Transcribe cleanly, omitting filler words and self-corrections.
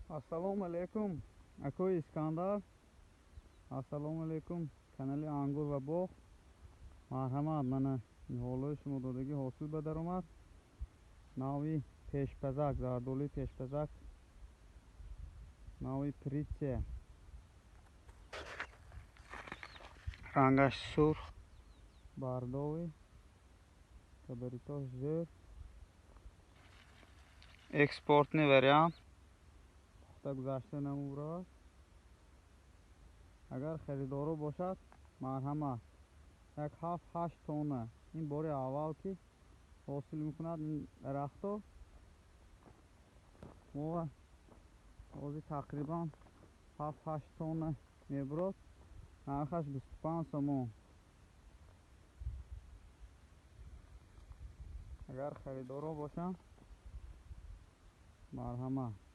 Assalomu alaykum. Akoy Iskandar. Assalomu alaykum. Kanali Angur va bog'. Marhamat, mana nihoyat shimodagi hosil ba daromad. Navi peshpazak, zardoli peshpazak. Navi Pritse. Rangash sur. Bardovi. Kabaritosh zir. Eksportni variant. Puxta guzashta namura. اگر خریدارو باشد مرحمت یک 7-8 تونه این باری اول که حاصل میکند این درختو ما بازی تقریبا 7-8 تونه میبرد نرخش 25 سومون اگر خریدارو باشن مرحمت